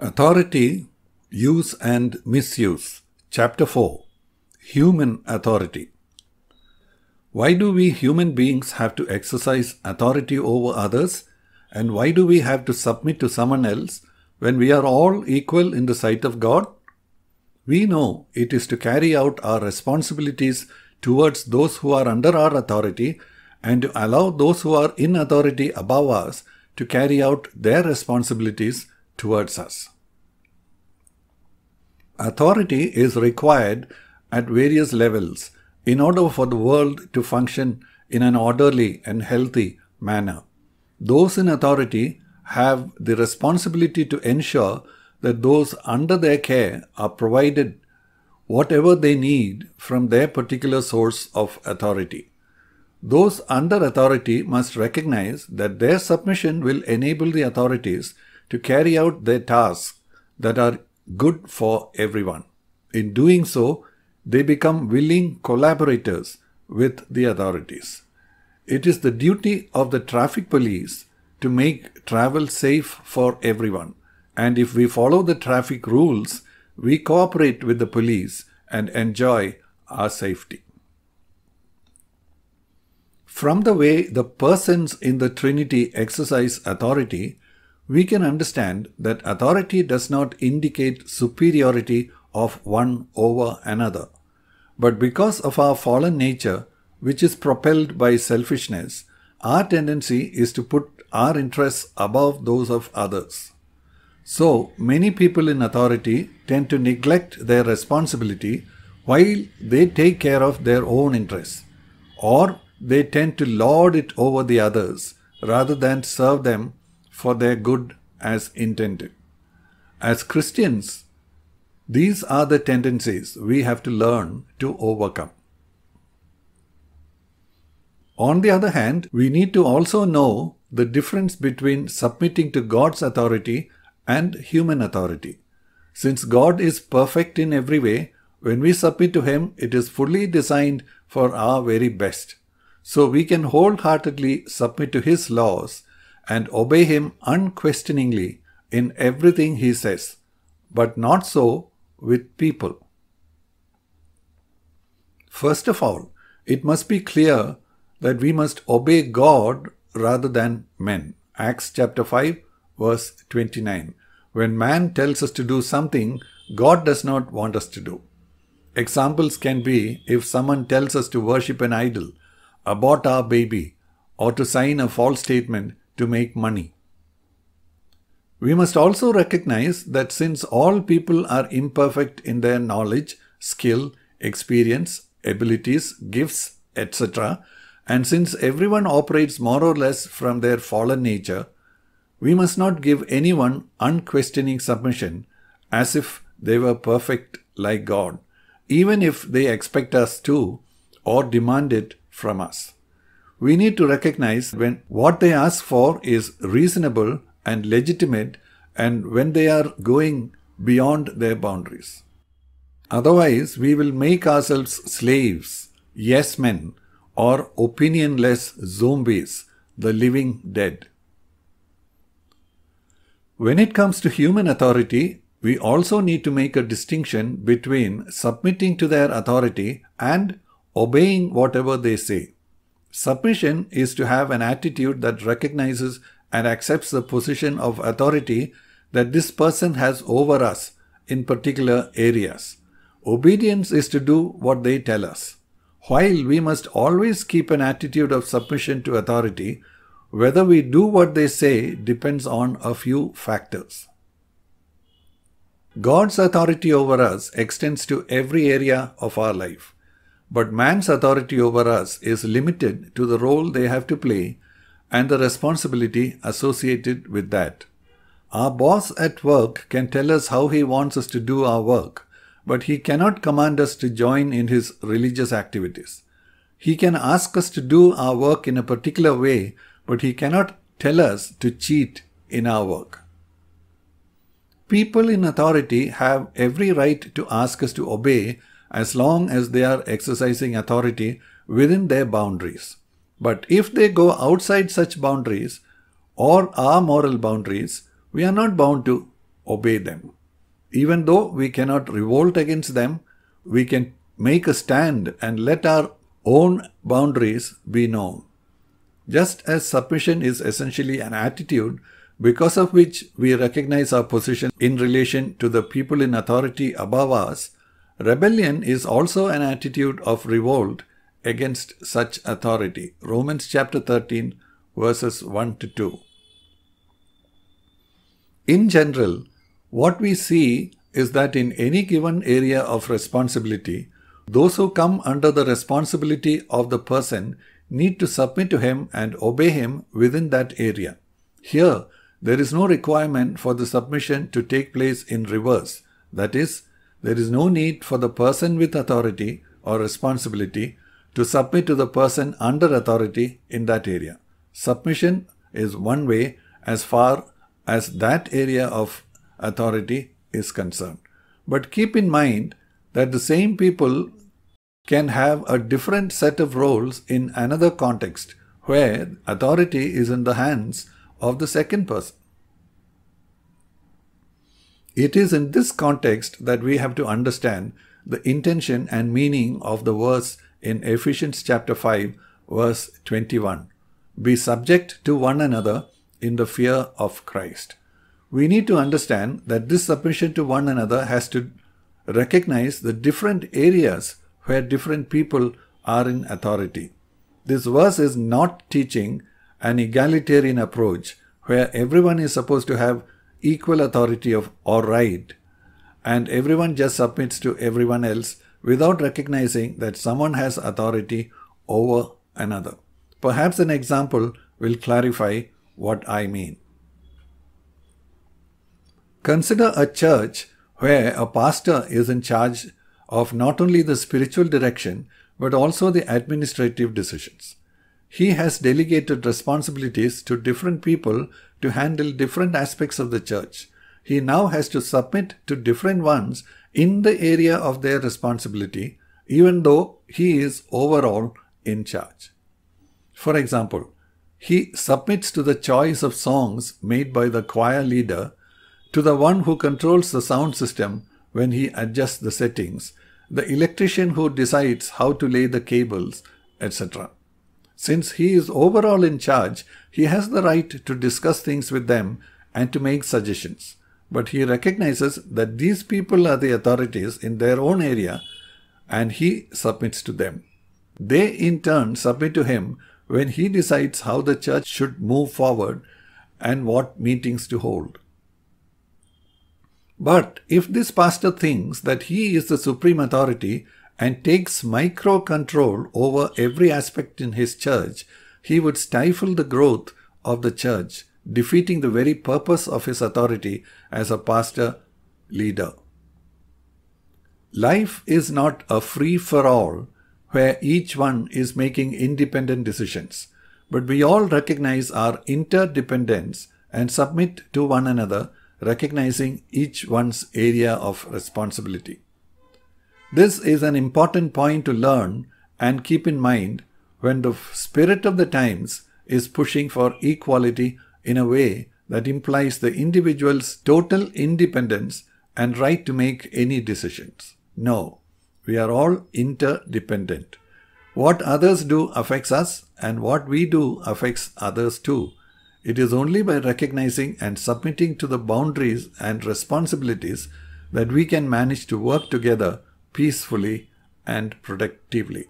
Authority, Use and Misuse. Chapter 4. Human Authority. Why do we human beings have to exercise authority over others? And why do we have to submit to someone else when we are all equal in the sight of God? We know it is to carry out our responsibilities towards those who are under our authority and to allow those who are in authority above us to carry out their responsibilities towards us. Authority is required at various levels in order for the world to function in an orderly and healthy manner. Those in authority have the responsibility to ensure that those under their care are provided whatever they need from their particular source of authority. Those under authority must recognize that their submission will enable the authorities to carry out their tasks that are good for everyone. In doing so, they become willing collaborators with the authorities. It is the duty of the traffic police to make travel safe for everyone. And if we follow the traffic rules, we cooperate with the police and enjoy our safety. From the way the persons in the Trinity exercise authority, we can understand that authority does not indicate superiority of one over another. But because of our fallen nature, which is propelled by selfishness, our tendency is to put our interests above those of others. So, many people in authority tend to neglect their responsibility while they take care of their own interests, or they tend to lord it over the others rather than serve them for their good as intended. As Christians, these are the tendencies we have to learn to overcome. On the other hand, we need to also know the difference between submitting to God's authority and human authority. Since God is perfect in every way, when we submit to Him, it is fully designed for our very best. So we can wholeheartedly submit to His laws and obey Him unquestioningly in everything He says, but not so with people. First of all, it must be clear that we must obey God rather than men. Acts chapter 5 verse 29. When man tells us to do something God does not want us to do. Examples can be if someone tells us to worship an idol, abort our baby, or to sign a false statement to make money. We must also recognize that since all people are imperfect in their knowledge, skill, experience, abilities, gifts, etc., and since everyone operates more or less from their fallen nature, we must not give anyone unquestioning submission as if they were perfect like God, even if they expect us to or demand it from us. We need to recognize when what they ask for is reasonable and legitimate and when they are going beyond their boundaries. Otherwise, we will make ourselves slaves, yes men, or opinionless zombies, the living dead. When it comes to human authority, we also need to make a distinction between submitting to their authority and obeying whatever they say. Submission is to have an attitude that recognizes and accepts the position of authority that this person has over us in particular areas. Obedience is to do what they tell us. While we must always keep an attitude of submission to authority, whether we do what they say depends on a few factors. God's authority over us extends to every area of our life. But man's authority over us is limited to the role they have to play and the responsibility associated with that. Our boss at work can tell us how he wants us to do our work, but he cannot command us to join in his religious activities. He can ask us to do our work in a particular way, but he cannot tell us to cheat in our work. People in authority have every right to ask us to obey as long as they are exercising authority within their boundaries. But if they go outside such boundaries or our moral boundaries, we are not bound to obey them. Even though we cannot revolt against them, we can make a stand and let our own boundaries be known. Just as submission is essentially an attitude because of which we recognize our position in relation to the people in authority above us, rebellion is also an attitude of revolt against such authority. Romans chapter 13 verses 1 to 2. In general, what we see is that in any given area of responsibility, those who come under the responsibility of the person need to submit to him and obey him within that area. Here, there is no requirement for the submission to take place in reverse. That is, there is no need for the person with authority or responsibility to submit to the person under authority in that area. Submission is one way as far as that area of authority is concerned. But keep in mind that the same people can have a different set of roles in another context where authority is in the hands of the second person. It is in this context that we have to understand the intention and meaning of the verse in Ephesians chapter 5 verse 21. Be subject to one another in the fear of Christ. We need to understand that this submission to one another has to recognize the different areas where different people are in authority. This verse is not teaching an egalitarian approach where everyone is supposed to have equal authority or right and everyone just submits to everyone else without recognizing that someone has authority over another. Perhaps an example will clarify what I mean. Consider a church where a pastor is in charge of not only the spiritual direction but also the administrative decisions. He has delegated responsibilities to different people to handle different aspects of the church. He now has to submit to different ones in the area of their responsibility, even though he is overall in charge. For example, he submits to the choice of songs made by the choir leader, to the one who controls the sound system when he adjusts the settings, the electrician who decides how to lay the cables, etc. Since he is overall in charge, he has the right to discuss things with them and to make suggestions. But he recognizes that these people are the authorities in their own area and he submits to them. They in turn submit to him when he decides how the church should move forward and what meetings to hold. But if this pastor thinks that he is the supreme authority and takes micro-control over every aspect in his church, he would stifle the growth of the church, defeating the very purpose of his authority as a pastor leader. Life is not a free-for-all where each one is making independent decisions, but we all recognize our interdependence and submit to one another, recognizing each one's area of responsibility. This is an important point to learn and keep in mind when the spirit of the times is pushing for equality in a way that implies the individual's total independence and right to make any decisions. No, we are all interdependent. What others do affects us, and what we do affects others too. It is only by recognizing and submitting to the boundaries and responsibilities that we can manage to work together peacefully and productively.